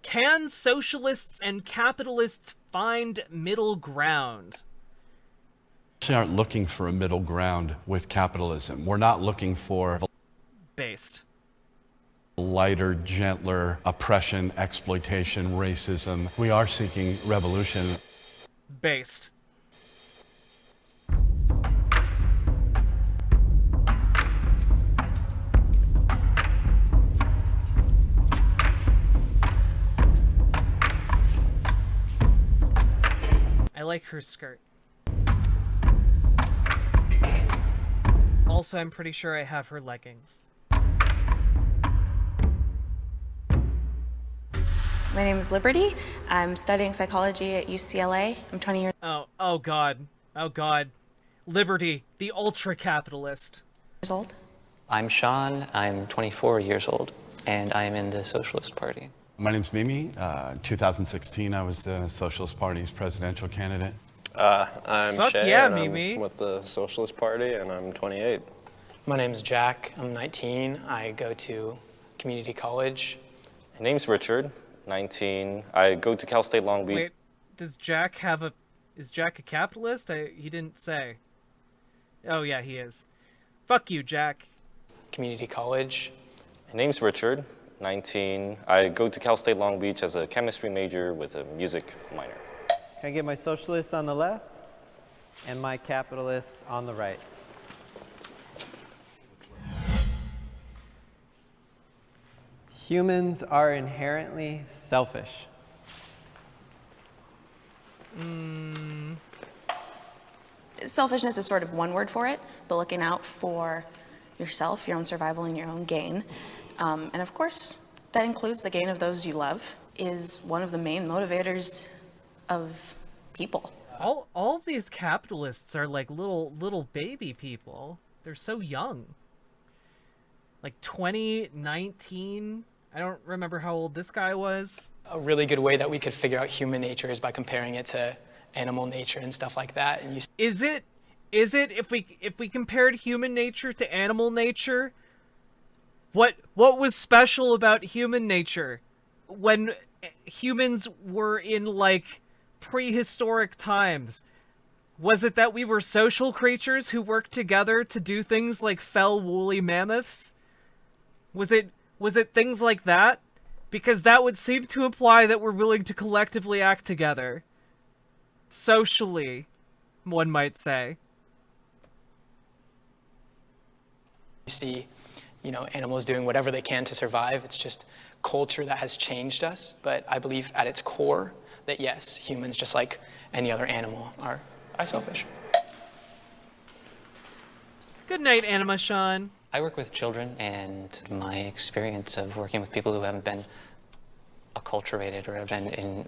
Can socialists and capitalists find middle ground? We aren't looking for a middle ground with capitalism. We're not looking for Based. lighter, gentler oppression, exploitation, racism. We are seeking revolution. Based. I like her skirt. Also, I'm pretty sure I have her leggings. My name is Liberty. I'm studying psychology at UCLA. I'm 20 years Oh god. Oh god. Liberty, the ultra-capitalist. old. I'm Sean. I'm 24 years old, and I am in the Socialist Party. My name's Mimi. 2016, I was the Socialist Party's presidential candidate. I'm Fuck Shay, yeah, and Mimi. I'm with the Socialist Party, and I'm 28. My name's Jack. I'm 19. I go to community college. My name's Richard, 19. I go to Cal State Long Beach. Wait, does Jack have a... Is Jack a capitalist? He didn't say. Oh yeah, he is. Fuck you, Jack. Community college. My name's Richard, 19. I go to Cal State Long Beach as a chemistry major with a music minor. Can I get my socialists on the left and my capitalists on the right? Humans are inherently selfish. Selfishness is sort of one word for it, but looking out for yourself, your own survival, and your own gain. And of course, that includes the gain of those you love, is one of the main motivators of people. All of these capitalists are like little baby people. They're so young. Like 20, 19. I don't remember how old this guy was. A really good way that we could figure out human nature is by comparing it to animal nature and stuff like that. And Is it if we compared human nature to animal nature? What was special about human nature when humans were in like prehistoric times? Was it that we were social creatures who worked together to do things like fell woolly mammoths? Was it things like that? Because that would seem to imply that we're willing to collectively act together. Socially, one might say. you see, animals doing whatever they can to survive. It's just culture that has changed us. But I believe at its core that yes, humans, just like any other animal, are selfish. Good night, Anima Sean. I work with children, and my experience of working with people who haven't been acculturated or have been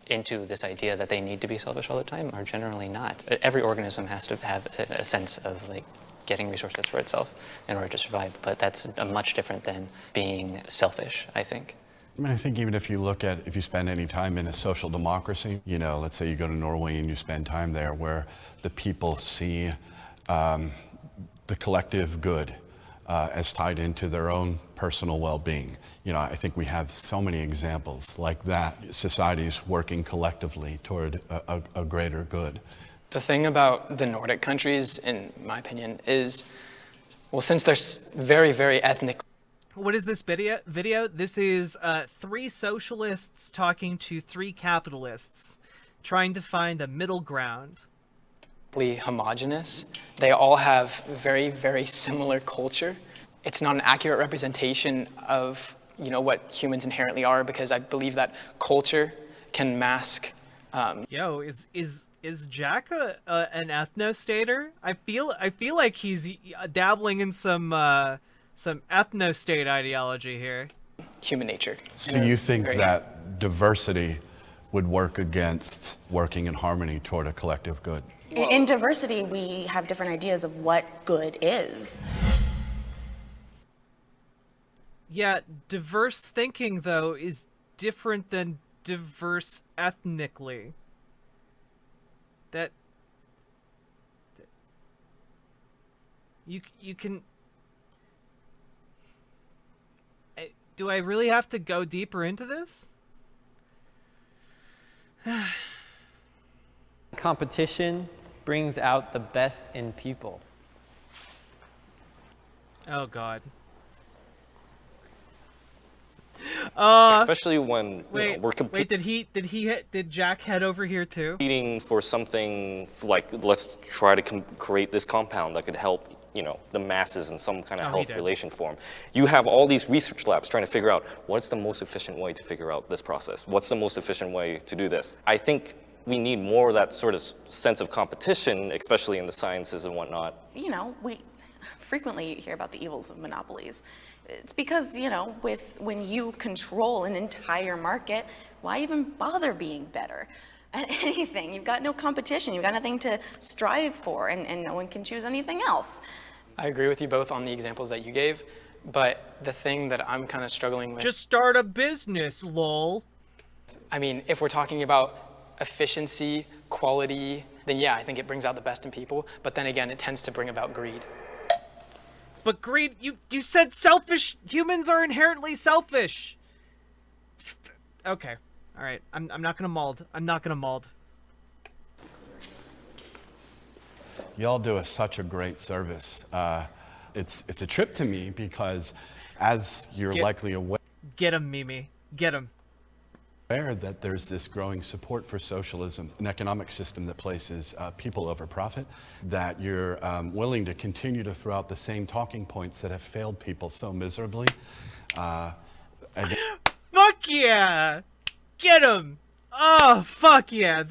into this idea that they need to be selfish all the time are generally not. Every organism has to have a sense of like getting resources for itself in order to survive, but that's much different than being selfish, I think. I mean, I think even if you spend any time in a social democracy, let's say you go to Norway and you spend time there where the people see the collective good as tied into their own personal well-being. I think we have so many examples like that, societies working collectively toward a greater good. The thing about the Nordic countries, in my opinion, is, well, since they're very, very ethnic. What is this video? This is 3 socialists talking to 3 capitalists, trying to find a middle ground. Homogenous. They all have very, very similar culture. It's not an accurate representation of, what humans inherently are, because I believe that culture can mask. Yo, is Jack an ethnostater? I feel like he's dabbling in some ethnostate ideology here. Human nature. So you think that diversity would work against working in harmony toward a collective good? In diversity, we have different ideas of what good is. Yeah, diverse thinking, though, is different than diverse ethnically. You can... do I really have to go deeper into this? Competition brings out the best in people. Oh God. Especially when Wait, we're wait. Did Jack head over here too? competing for something like, let's try to create this compound that could help, the masses in some kind of Oh, he health did. relation form. You have all these research labs trying to figure out what's the most efficient way to figure out this process. What's the most efficient way to do this? I think we need more of that sort of sense of competition, especially in the sciences and whatnot. You know, we frequently hear about the evils of monopolies. It's because, when you control an entire market, why even bother being better at anything? You've got no competition, you've got nothing to strive for, and no one can choose anything else. I agree with you both on the examples that you gave, but the thing that I'm kind of struggling with, Just start a business, lol. I mean, if we're talking about efficiency, quality, then yeah, I think it brings out the best in people, but then again, it tends to bring about greed. But greed, you said selfish. Humans are inherently selfish. Okay, all right. I'm not gonna mold. I'm not gonna mold. Y'all do such a great service. It's a trip to me because, as you're likely aware, Get him, Mimi. Get him. that there's this growing support for socialism, an economic system that places people over profit, that you're willing to continue to throw out the same talking points that have failed people so miserably. Fuck yeah! Get him! Oh, fuck yeah!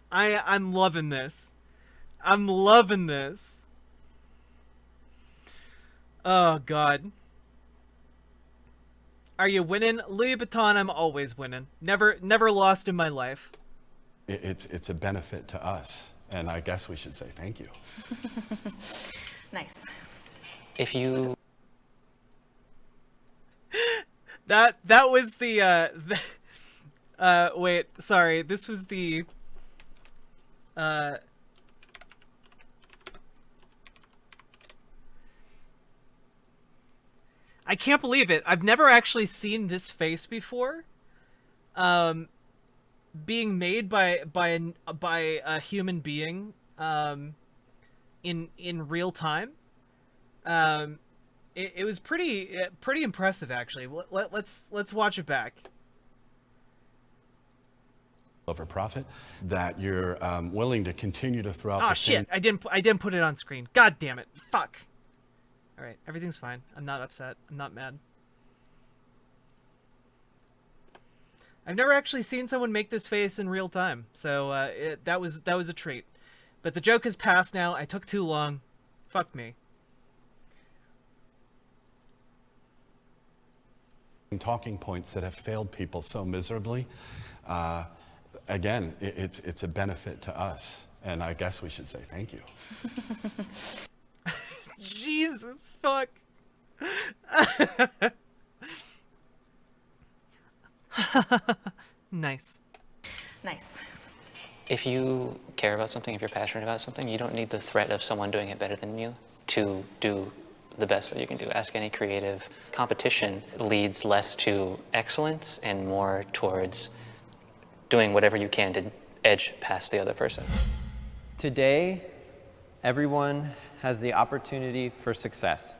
I'm loving this. I'm loving this. Oh, God. Are you winning? Louis Vuitton, I'm always winning. Never lost in my life. It's a benefit to us, and I guess we should say thank you. Nice. If you That was the wait, sorry. This was the I can't believe it. I've never actually seen this face before. Being made by a human being in real time. It was pretty impressive, actually. Let's watch it back. Over profit, that you're willing to continue to throw out Oh the shit! I didn't put it on screen. God damn it! Fuck. All right, everything's fine. I'm not upset. I'm not mad. I've never actually seen someone make this face in real time, so that was a treat. But the joke has passed now. I took too long. Fuck me. talking points that have failed people so miserably. Again, it's a benefit to us, and I guess we should say thank you. Jesus fuck. Nice. Nice. If you care about something, if you're passionate about something, you don't need the threat of someone doing it better than you to do the best that you can do. Ask any creative. Competition leads less to excellence and more towards doing whatever you can to edge past the other person. Today, everyone has the opportunity for success.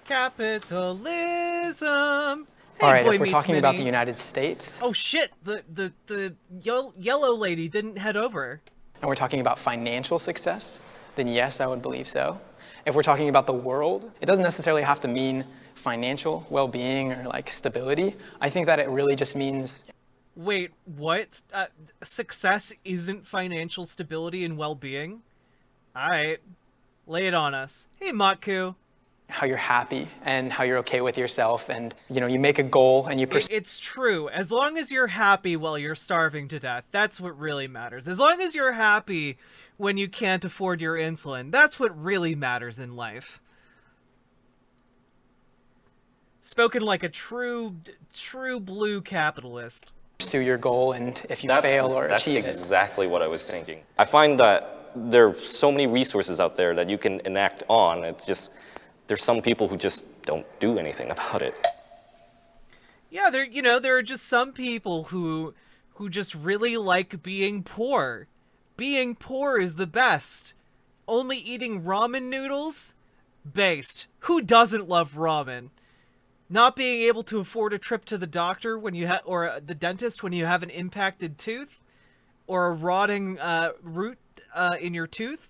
Capitalism. Hey, All right, Boy if we're Meets talking about the Mini. United States, Oh shit! The yellow lady didn't head over. and we're talking about financial success, then yes, I would believe so. If we're talking about the world, it doesn't necessarily have to mean financial well-being or like stability. I think that it really just means Wait, what? Success isn't financial stability and well-being? Alright. Lay it on us. Hey, Matku. how you're happy and how you're okay with yourself, and you make a goal and you pursue. It's true. As long as you're happy while you're starving to death, that's what really matters. As long as you're happy when you can't afford your insulin, that's what really matters in life. Spoken like a true blue capitalist. Pursue your goal, and if you fail or that's achieve it. exactly what I was thinking. I find that there are so many resources out there that you can enact on. It's just, there's some people who just don't do anything about it. Yeah, there are just some people who just really like being poor. Being poor is the best. Only eating ramen noodles? Based. Who doesn't love ramen? Not being able to afford a trip to the doctor when you or the dentist when you have an impacted tooth? Or a rotting root in your tooth?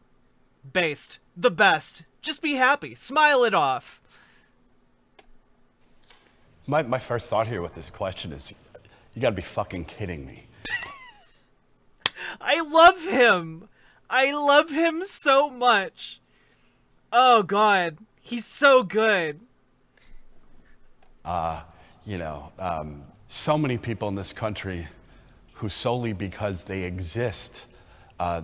Based. The best. Just be happy. Smile it off. My first thought here with this question is, you gotta be fucking kidding me. I love him. I love him so much. Oh God, he's so good. So many people in this country who solely because they exist,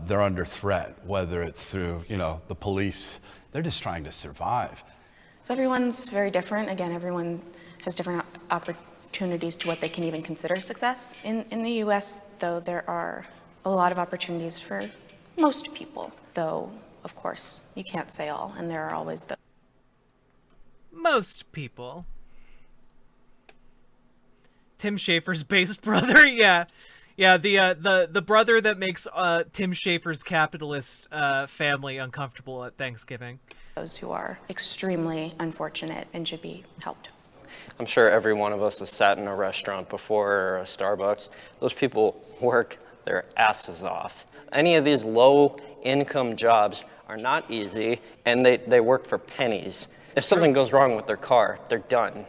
they're under threat, whether it's through, the police. They're just trying to survive. So everyone's very different. Again, everyone has different opportunities to what they can even consider success. In the US, though, there are a lot of opportunities for most people, though, of course, you can't say all, and there are always the most people. Tim Schafer's based brother, yeah. Yeah, the brother that makes Tim Schafer's capitalist family uncomfortable at Thanksgiving. those who are extremely unfortunate and should be helped. I'm sure every one of us has sat in a restaurant before or a Starbucks. Those people work their asses off. Any of these low-income jobs are not easy, and they work for pennies. If something goes wrong with their car, they're done.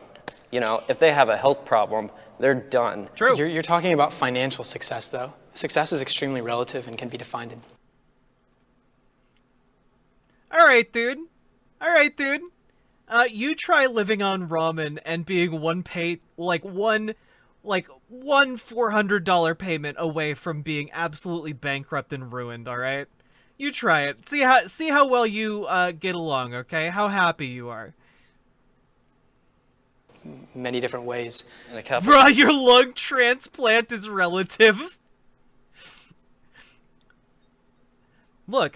If they have a health problem, they're done. True. You're talking about financial success, though. Success is extremely relative and can be defined in. All right, dude. You try living on ramen and being one $400 payment away from being absolutely bankrupt and ruined. All right, you try it. See how well you get along. Okay, how happy you are. Many different ways. Bruh, your lung transplant is relative. Look,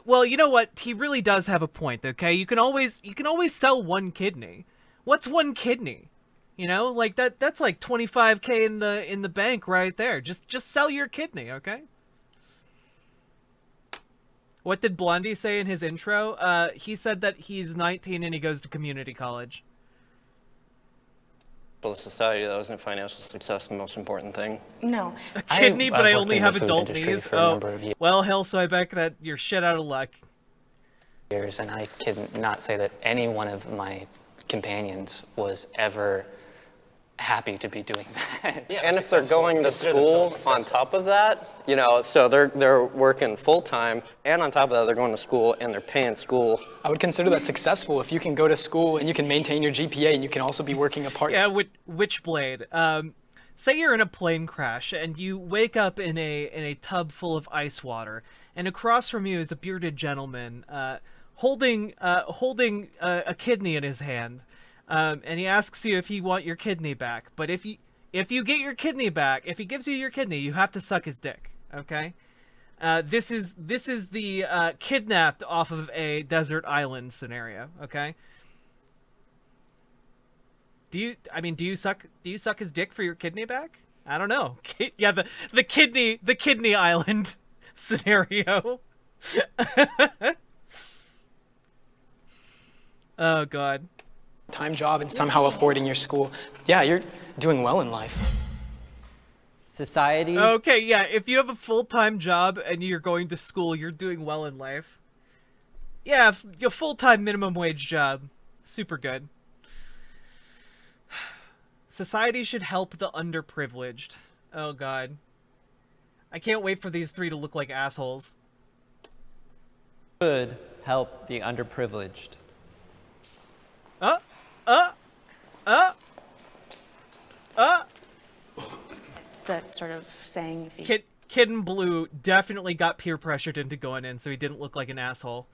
well, you know what? He really does have a point, okay? You can always sell one kidney. What's one kidney? Like that's like 25K in the bank right there. Just sell your kidney, okay? What did Blondie say in his intro? He said that he's 19 and he goes to community college. For the society, that wasn't financial success the most important thing. No. A kidney, but I I've only worked in have the food adult industry knees. for a number of years. Well, hell, so I bet that you're shit out of luck. And I can not say that any one of my companions was ever happy to be doing that. Yeah, and if they're going to school on top of that, so they're working full time, and on top of that, they're going to school and they're paying school. I would consider that successful if you can go to school and you can maintain your GPA and you can also be working a part-time. Yeah, Witchblade. Say you're in a plane crash and you wake up in a tub full of ice water, and across from you is a bearded gentleman holding a kidney in his hand. And he asks you if you want your kidney back. But if you get your kidney back, if he gives you your kidney, you have to suck his dick. Okay? This is the kidnapped off of a desert island scenario. Okay? Do you suck his dick for your kidney back? I don't know. Yeah, the kidney island scenario. Oh God. Time job and somehow affording your school. Yeah, you're doing well in life. Society. Okay, yeah, if you have a full-time job and you're going to school, you're doing well in life. Yeah, a full-time minimum wage job. Super good. Society should help the underprivileged. Oh God. I can't wait for these three to look like assholes. Could help the underprivileged. That sort of saying, if you Kid in Blue definitely got peer pressured into going in, so he didn't look like an asshole.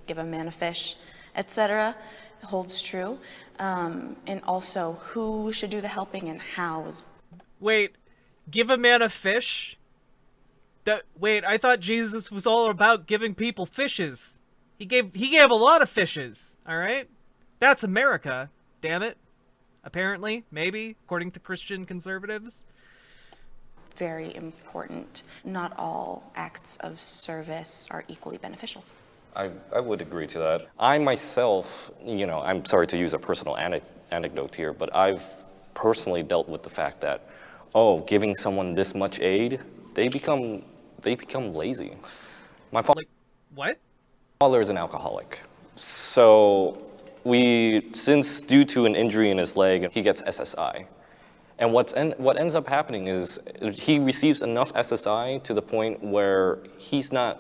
give a man a fish, etc., holds true. And also, who should do the helping and how is Wait, give a man a fish? Wait, I thought Jesus was all about giving people fishes. He gave a lot of fishes, all right? That's America, damn it. Apparently, maybe, according to Christian conservatives. Very important. Not all acts of service are equally beneficial. I would agree to that. I myself, I'm sorry to use a personal anecdote here, but I've personally dealt with the fact that, giving someone this much aid, they become lazy. My father, Like, what? father is an alcoholic. So since due to an injury in his leg, he gets SSI. And what ends up happening is he receives enough SSI to the point where he's not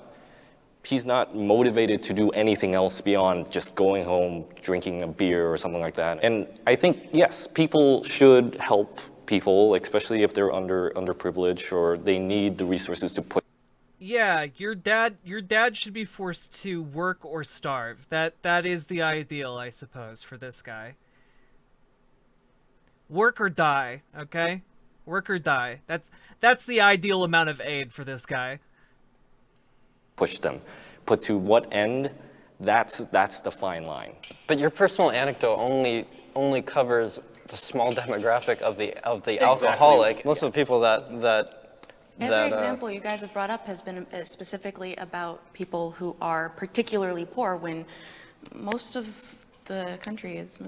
motivated to do anything else beyond just going home, drinking a beer or something like that. And I think, yes, people should help people, especially if they're underprivileged or they need the resources to put. Yeah, your dad should be forced to work or starve. That is the ideal, I suppose, for this guy. Work or die, okay? Work or die. That's the ideal amount of aid for this guy. Push them. But to what end? That's the fine line. But your personal anecdote only covers the small demographic of the alcoholic. Most of the people Every example you guys have brought up has been specifically about people who are particularly poor, when most of the country is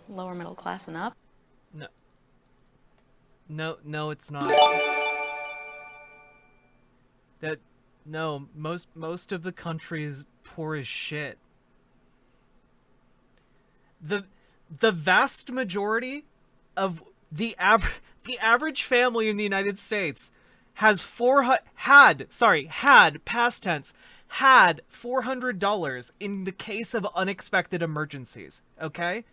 lower middle class and up. No, it's not. No, most of the country is poor as shit. The vast majority of the average family in the United States has had past tense had $400 in the case of unexpected emergencies, okay?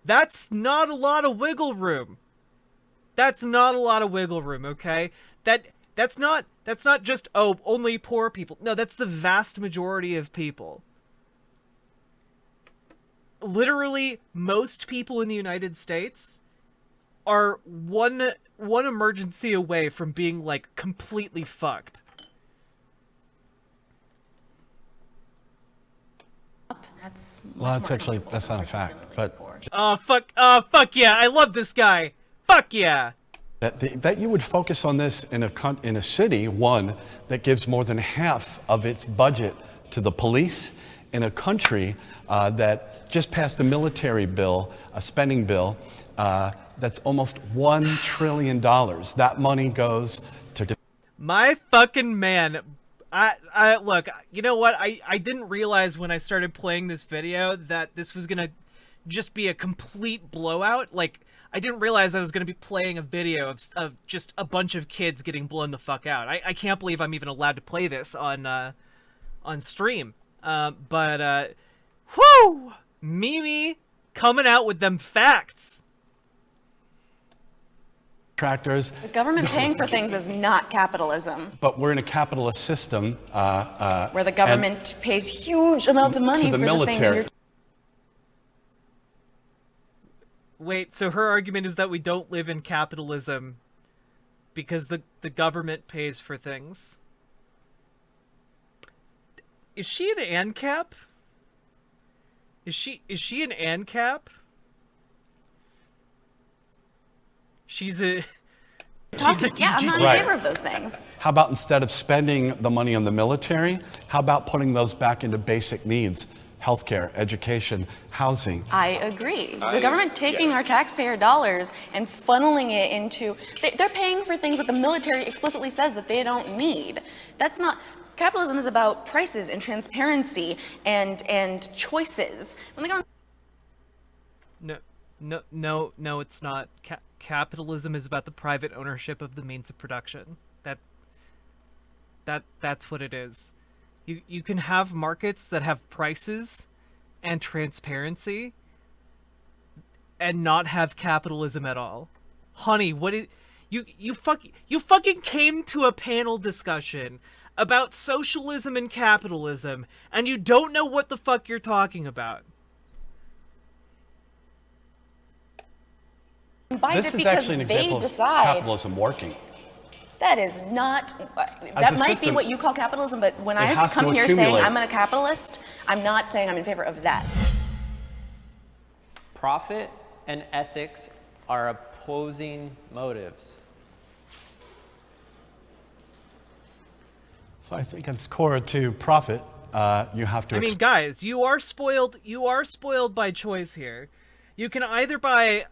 That's not a lot of wiggle room. That's not a lot of wiggle room, okay? That's not just, only poor people. No, that's the vast majority of people. Literally, most people in the United States are one emergency away from being, like, completely fucked. That's that's not a fact, but Fuck yeah, I love this guy. Fuck yeah. that you would focus on this in a city, one, that gives more than half of its budget to the police, in a country that just passed a military bill, a spending bill, that's almost $1 trillion. That money goes to... My fucking man. I look, you know what? I didn't realize when I started playing this video that this was gonna just be a complete blowout. Like, I didn't realize I was gonna be playing a video of just a bunch of kids getting blown the fuck out. I can't believe I'm even allowed to play this on stream. But whoo! Mimi coming out with them facts. Tractors. The government paying for things is not capitalism. But we're in a capitalist system. Where the government pays huge amounts of money to the for military. the things you're... Wait, so her argument is that we don't live in capitalism because the government pays for things. Is she an ANCAP? Is she an ANCAP? She's a... Yeah, I'm not in favor of those things. How about instead of spending the money on the military, how about putting those back into basic needs? Healthcare, education, housing. I agree. The government taking our taxpayer dollars and funneling it into... They're paying for things that the military explicitly says that they don't need. That's not... Capitalism is about prices and transparency and choices. When the government... No, it's not. Capitalism is about the private ownership of the means of production. That's what it is. You can have markets that have prices and transparency and not have capitalism at all. Honey, you fucking came to a panel discussion about socialism and capitalism and you don't know what the fuck you're talking about. This is actually an example of capitalism working. That is not, As that a might be system, what you call capitalism, but when it I has come to here saying accumulate. I'm a capitalist, I'm not saying I'm in favor of that. Profit and ethics are opposing motives. So I think at its core to profit, you have to. I mean, guys, you are spoiled. You are spoiled by choice here. You can either buy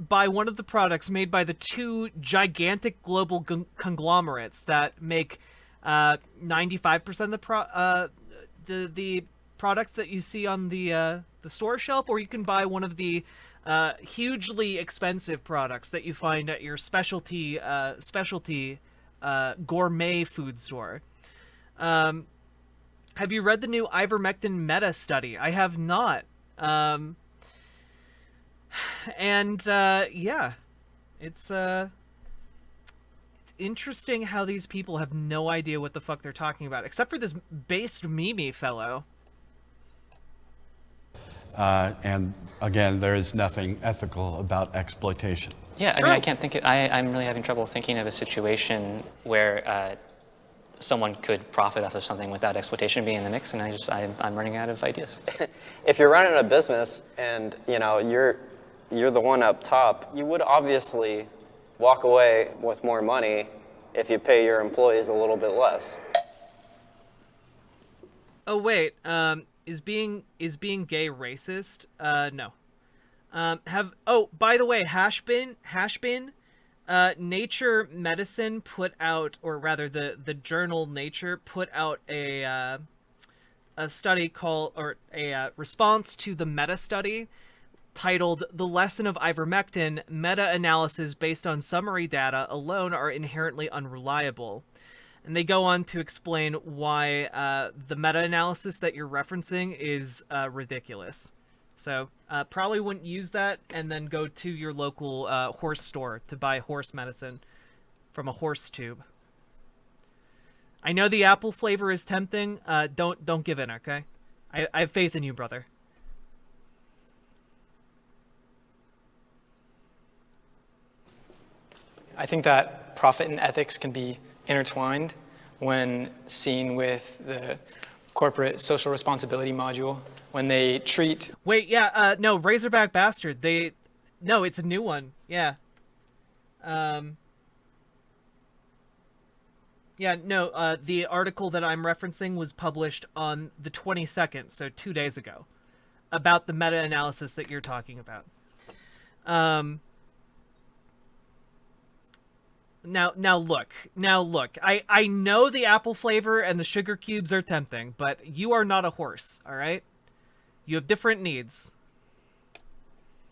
one of the products made by the two gigantic global conglomerates that make 95% of the products that you see on the store shelf, or you can buy one of the hugely expensive products that you find at your specialty gourmet food store. Have you read the new ivermectin meta study? I have not. Yeah, it's interesting how these people have no idea what the fuck they're talking about, except for this based Mimi fellow. And again, there is nothing ethical about exploitation. Yeah, I mean, I can't think. I'm really having trouble thinking of a situation where someone could profit off of something without exploitation being in the mix, and I'm running out of ideas. If you're running a business and you're the one up top, you would obviously walk away with more money if you pay your employees a little bit less. Oh wait, is being gay racist? No. By the way, Hashbin, Nature Medicine put out, or rather the journal Nature put out a study called, or a response to the meta study titled "The Lesson of Ivermectin: Meta-analysis based on summary data alone are inherently unreliable." And they go on to explain why the meta-analysis that you're referencing is ridiculous. So probably wouldn't use that, and then go to your local horse store to buy horse medicine from a horse tube. I know the apple flavor is tempting. Don't give in, okay? I have faith in you, brother. I think that profit and ethics can be intertwined when seen with the corporate social responsibility module, when they treat... Wait, yeah, no, Razorback Bastard, no, it's a new one, yeah. Yeah, no, the article that I'm referencing was published on the 22nd, so 2 days ago, about the meta-analysis that you're talking about. Now look, I know the apple flavor and the sugar cubes are tempting, but you are not a horse, all right? You have different needs.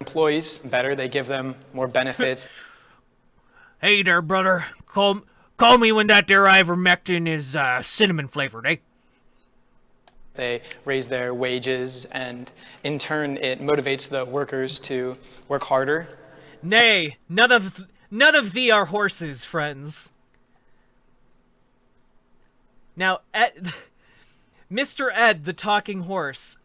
Employees better, they give them more benefits. Hey there, brother. Call me when that there ivermectin is cinnamon flavored, eh? They raise their wages, and in turn, it motivates the workers to work harder. Nay, none of thee are horses, friends. Now, Mr. Ed, the talking horse,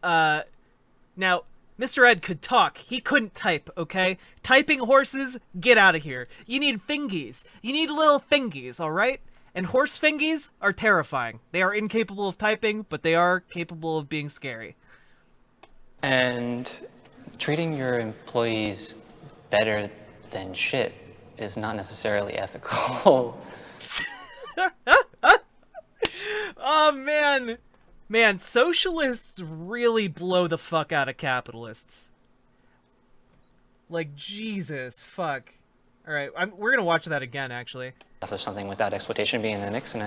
now, Mr. Ed could talk. He couldn't type, okay? Typing horses, get out of here. You need fingies. You need little fingies, all right? And horse fingies are terrifying. They are incapable of typing, but they are capable of being scary. And treating your employees better than shit is not necessarily ethical. Oh, man. Man, socialists really blow the fuck out of capitalists. Like, Jesus, fuck. Alright, we're gonna watch that again, actually. Of something without exploitation being in the mix, and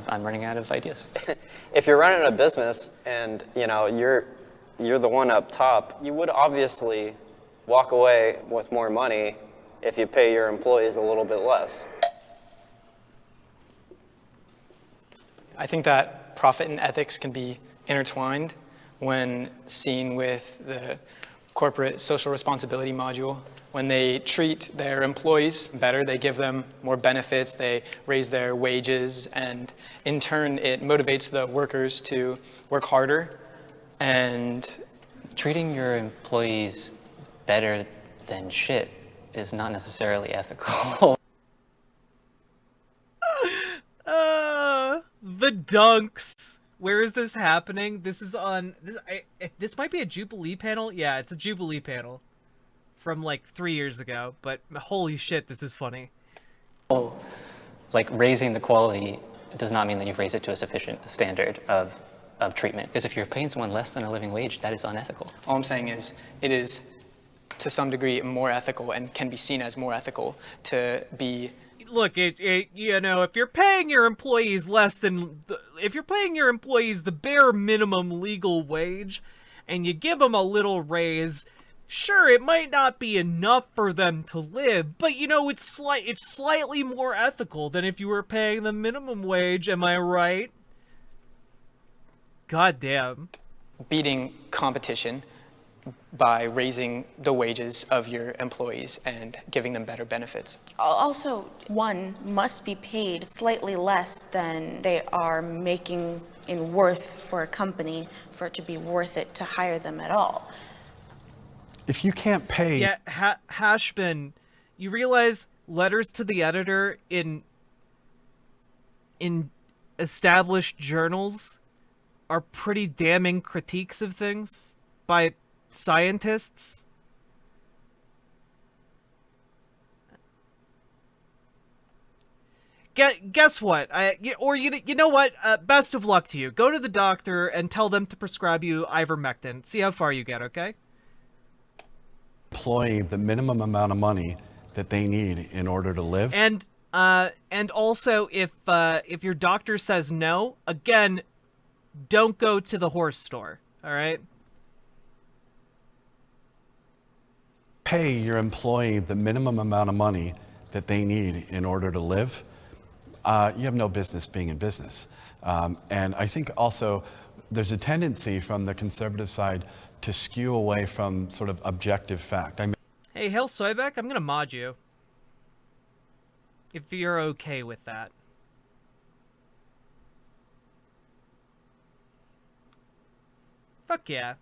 I'm running out of ideas. If you're running a business and you're the one up top, you would obviously walk away with more money if you pay your employees a little bit less. I think that profit and ethics can be intertwined when seen with the corporate social responsibility module. When they treat their employees better, they give them more benefits, they raise their wages, and in turn, it motivates the workers to work harder. And treating your employees better than shit is not necessarily ethical. dunks. Where is this happening? This is on this might be a Jubilee panel. Yeah, it's a Jubilee panel from like 3 years ago, but holy shit, this is funny. Like raising the quality does not mean that you've raised it to a sufficient standard of treatment. Because if you're paying someone less than a living wage, that is unethical. All I'm saying is it is to some degree more ethical and can be seen as more ethical to be. Look, you know, if you're paying your employees if you're paying your employees the bare minimum legal wage, and you give them a little raise, sure, it might not be enough for them to live, but you know, it's slightly more ethical than if you were paying the minimum wage. Am I right? God damn. Beating competition by raising the wages of your employees and giving them better benefits. Also, one must be paid slightly less than they are making in worth for a company for it to be worth it to hire them at all. If you can't pay... Yeah, Hashbin, you realize letters to the editor in established journals are pretty damning critiques of things by scientists? Guess what? You know what? Best of luck to you. Go to the doctor and tell them to prescribe you ivermectin. See how far you get, okay? Employee the minimum amount of money that they need in order to live. And also, if your doctor says no, again, don't go to the horse store. All right. Pay your employee the minimum amount of money that they need in order to live. You have no business being in business. And I think also there's a tendency from the conservative side to skew away from sort of objective fact. Hey, Hail Soybeck, I'm gonna mod you. If you're okay with that. Fuck yeah.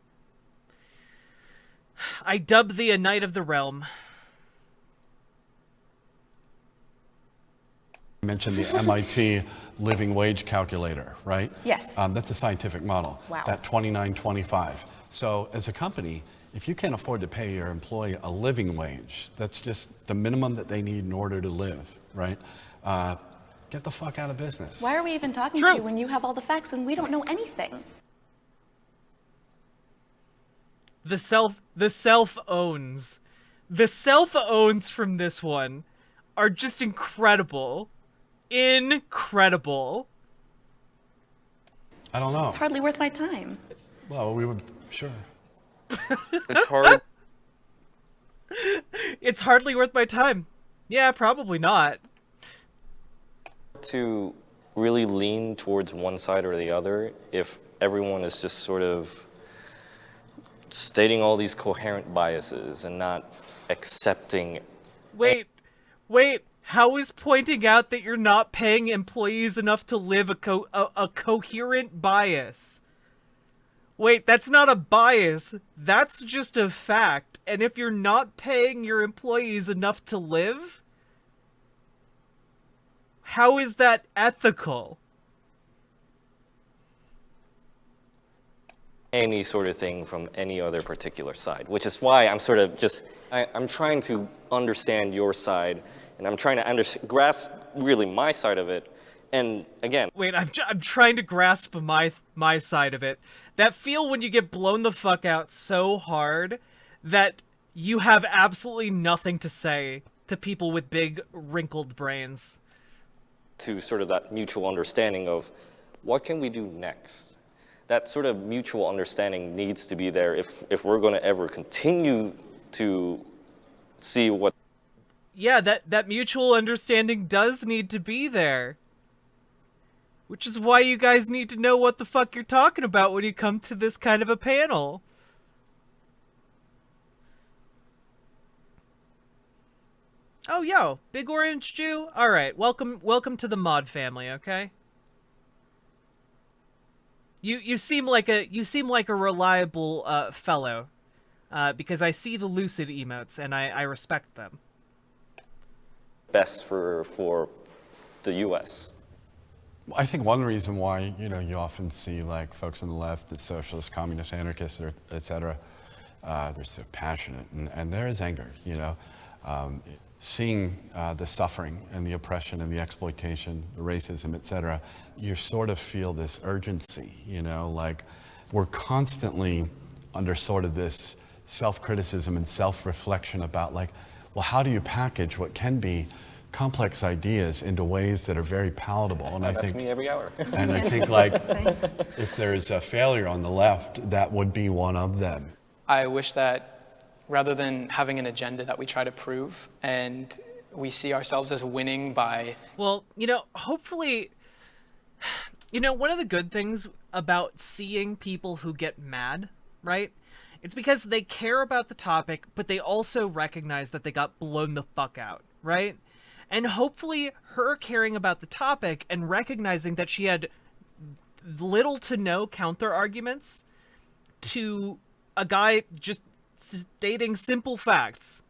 I dub thee a Knight of the Realm. I mentioned the MIT living wage calculator, right? Yes. That's a scientific model. Wow. That 29.25. So as a company, if you can't afford to pay your employee a living wage, that's just the minimum that they need in order to live, right? Get the fuck out of business. Why are we even talking True. to you when you have all the facts and we don't know anything? The self-owns. The self-owns from this one are just incredible. Incredible. I don't know. It's hardly worth my time. Well, we would, sure. It's hard. It's hardly worth my time. Yeah, probably not. To really lean towards one side or the other if everyone is just sort of stating all these coherent biases and not accepting. Wait. How is pointing out that you're not paying employees enough to live a coherent bias? Wait, that's not a bias. That's just a fact. And if you're not paying your employees enough to live, how is that ethical? Any sort of thing from any other particular side, which is why I'm sort of just, I'm trying to understand your side, and I'm trying to grasp really my side of it, and again... Wait, I'm trying to grasp my side of it. That feel when you get blown the fuck out so hard that you have absolutely nothing to say to people with big, wrinkled brains. To sort of that mutual understanding of what can we do next? That sort of mutual understanding needs to be there if we're going to ever continue to see what... Yeah, that mutual understanding does need to be there. Which is why you guys need to know what the fuck you're talking about when you come to this kind of a panel. Oh, yo, Big Orange Jew? Alright, welcome to the mod family, okay? You seem like a reliable fellow, because I see the lucid emotes and I respect them. Best for the U.S. I think one reason why, you often see like folks on the left, the socialists, communists, anarchists, or et cetera, they're so passionate, and there is anger, seeing the suffering and the oppression and the exploitation, the racism, et cetera, you sort of feel this urgency, like we're constantly under sort of this self-criticism and self-reflection about like, well, how do you package what can be complex ideas into ways that are very palatable? And I That's think me every hour. and I think like if there's a failure on the left, that would be one of them. I wish that rather than having an agenda that we try to prove and we see ourselves as winning by... Well, hopefully, one of the good things about seeing people who get mad, right? It's because they care about the topic, but they also recognize that they got blown the fuck out, right? And hopefully her caring about the topic and recognizing that she had little to no counter arguments to a guy just stating simple facts.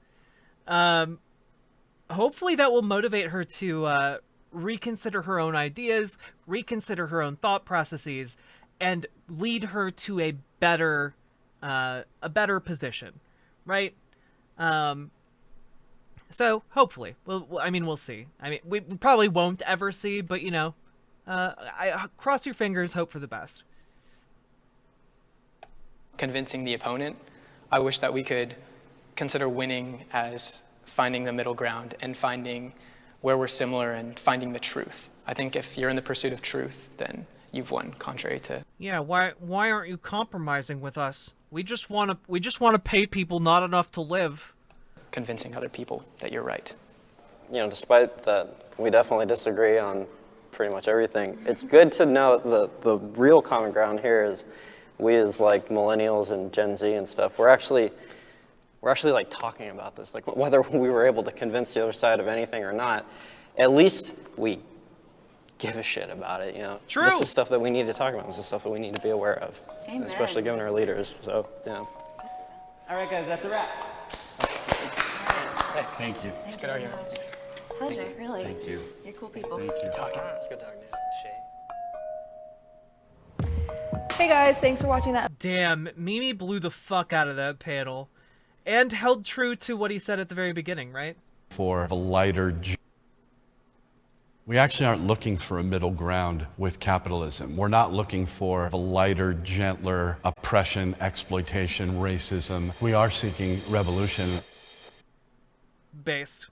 Hopefully that will motivate her to reconsider her own ideas, reconsider her own thought processes, and lead her to a better position, right? So hopefully, we'll see. I mean, we probably won't ever see, but I cross your fingers, hope for the best. Convincing the opponent, I wish that we could consider winning as finding the middle ground and finding where we're similar and finding the truth. I think if you're in the pursuit of truth, then you've won, contrary to... Yeah, why aren't you compromising with us? We just want to pay people not enough to live. Convincing other people that you're right. Despite that, we definitely disagree on pretty much everything. It's good to know the real common ground here is we as like millennials and Gen Z and stuff, we're actually like talking about this, like whether we were able to convince the other side of anything or not, at least we give a shit about it, True. This is stuff that we need to talk about. This is stuff that we need to be aware of. Amen. Especially given our leaders, so, yeah. All right, guys, that's a wrap. Thank you. Thank Good you. argument. Pleasure, really. Thank you. You're cool people. Thank you. Talking. It's good talking to you. Hey guys, thanks for watching that. Damn, Mimi blew the fuck out of that panel, and held true to what he said at the very beginning, right? For a lighter... We actually aren't looking for a middle ground with capitalism. We're not looking for a lighter, gentler oppression, exploitation, racism. We are seeking revolution. Based.